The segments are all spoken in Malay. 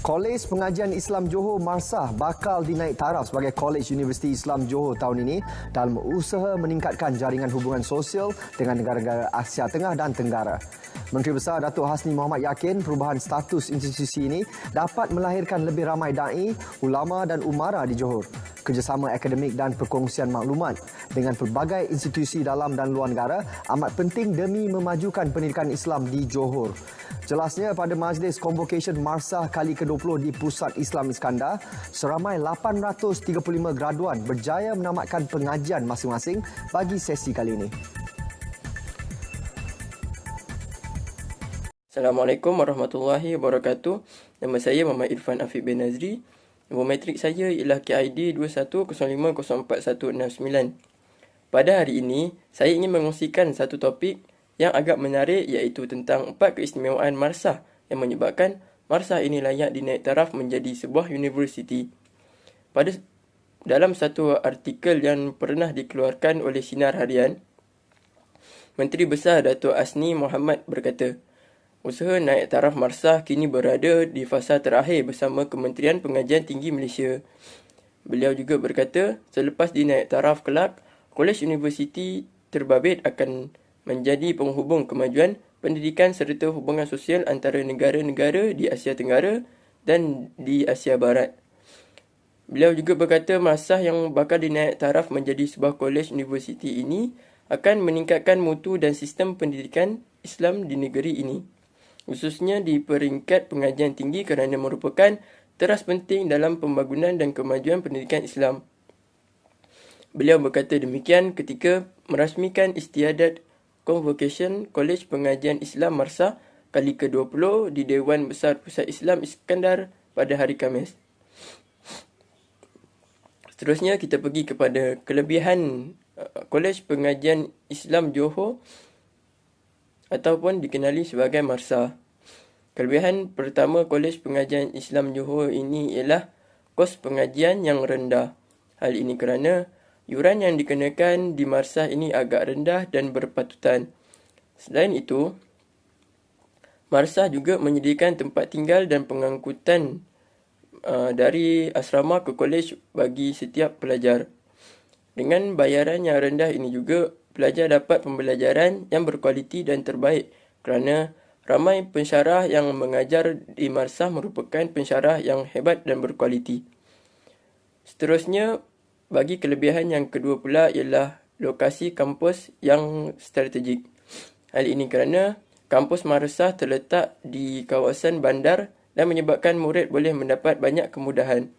Kolej Pengajian Islam Johor Marsah bakal dinaik taraf sebagai Kolej Universiti Islam Johor tahun ini dalam usaha meningkatkan jaringan hubungan sosial dengan negara-negara Asia Tengah dan Tenggara. Menteri Besar Datuk Hasni Mohamad yakin perubahan status institusi ini dapat melahirkan lebih ramai da'i, ulama dan umara di Johor. Kerjasama akademik dan perkongsian maklumat dengan pelbagai institusi dalam dan luar negara amat penting demi memajukan pendidikan Islam di Johor. Jelasnya pada Majlis Convocation Marsah kali ke-20 di Pusat Islam Iskandar, seramai 835 graduan berjaya menamatkan pengajian masing-masing bagi sesi kali ini. Assalamualaikum warahmatullahi wabarakatuh. Nama saya Muhammad Irfan Afiq bin Nazri. Nombor matrik saya ialah KID 21050419. Pada hari ini, saya ingin mengongsikan satu topik yang agak menarik iaitu tentang 4 keistimewaan Marsah yang menyebabkan Marsah ini layak dinaik taraf menjadi sebuah universiti. Dalam satu artikel yang pernah dikeluarkan oleh Sinar Harian, Menteri Besar Datuk Hasni Mohamad berkata, usaha naik taraf Marsah kini berada di fasa terakhir bersama Kementerian Pengajian Tinggi Malaysia. Beliau juga berkata, selepas dinaik taraf kelak, Kolej Universiti terbabit akan menjadi penghubung kemajuan pendidikan serta hubungan sosial antara negara-negara di Asia Tenggara dan di Asia Barat. Beliau juga berkata Marsah yang bakal dinaik taraf menjadi sebuah kolej universiti ini akan meningkatkan mutu dan sistem pendidikan Islam di negeri ini, khususnya di peringkat pengajian tinggi kerana merupakan teras penting dalam pembangunan dan kemajuan pendidikan Islam. Beliau berkata demikian ketika merasmikan istiadat Convocation Kolej Pengajian Islam Marsah kali ke-20 di Dewan Besar Pusat Islam Iskandar pada hari Khamis. Seterusnya kita pergi kepada kelebihan Kolej Pengajian Islam Johor ataupun dikenali sebagai Marsah. Kelebihan pertama Kolej Pengajian Islam Johor ini ialah kos pengajian yang rendah. Hal ini kerana yuran yang dikenakan di Marsah ini agak rendah dan berpatutan. Selain itu, Marsah juga menyediakan tempat tinggal dan pengangkutan dari asrama ke kolej bagi setiap pelajar. Dengan bayaran yang rendah ini juga, pelajar dapat pembelajaran yang berkualiti dan terbaik kerana ramai pensyarah yang mengajar di Marsah merupakan pensyarah yang hebat dan berkualiti. Seterusnya, bagi kelebihan yang kedua pula ialah lokasi kampus yang strategik. Hal ini kerana kampus Marsah terletak di kawasan bandar dan menyebabkan murid boleh mendapat banyak kemudahan.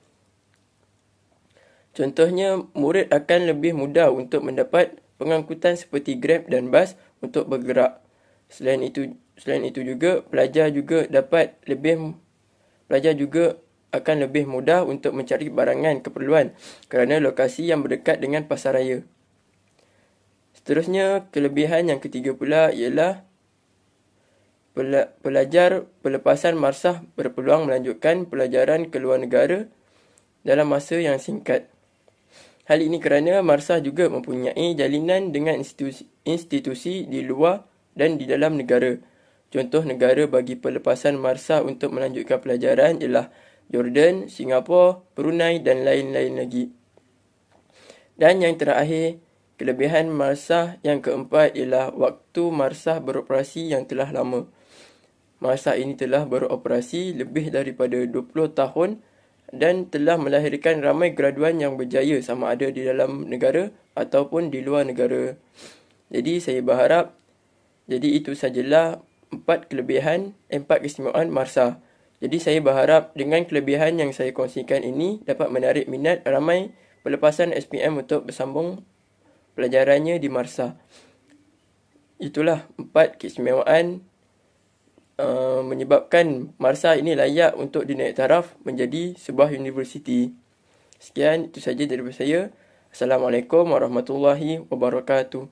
Contohnya, murid akan lebih mudah untuk mendapat pengangkutan seperti Grab dan bas untuk bergerak. Selain itu juga pelajar juga akan lebih mudah untuk mencari barangan keperluan kerana lokasi yang berdekat dengan pasaraya. Seterusnya, kelebihan yang ketiga pula ialah pelajar pelepasan Marsah berpeluang melanjutkan pelajaran ke luar negara dalam masa yang singkat. Hal ini kerana Marsah juga mempunyai jalinan dengan institusi di luar dan di dalam negara. Contoh negara bagi pelepasan Marsah untuk melanjutkan pelajaran ialah Jordan, Singapura, Brunei dan lain-lain lagi. Dan yang terakhir, kelebihan Marsah yang keempat ialah waktu Marsah beroperasi yang telah lama. Marsah ini telah beroperasi lebih daripada 20 tahun dan telah melahirkan ramai graduan yang berjaya sama ada di dalam negara ataupun di luar negara. Jadi itu sajalah 4 keistimewaan Marsah. Jadi saya berharap dengan kelebihan yang saya kongsikan ini dapat menarik minat ramai pelepasan SPM untuk bersambung pelajarannya di Marsah. Itulah 4 keistimewaan menyebabkan Marsah ini layak untuk dinaik taraf menjadi sebuah universiti. Sekian, itu saja daripada saya. Assalamualaikum warahmatullahi wabarakatuh.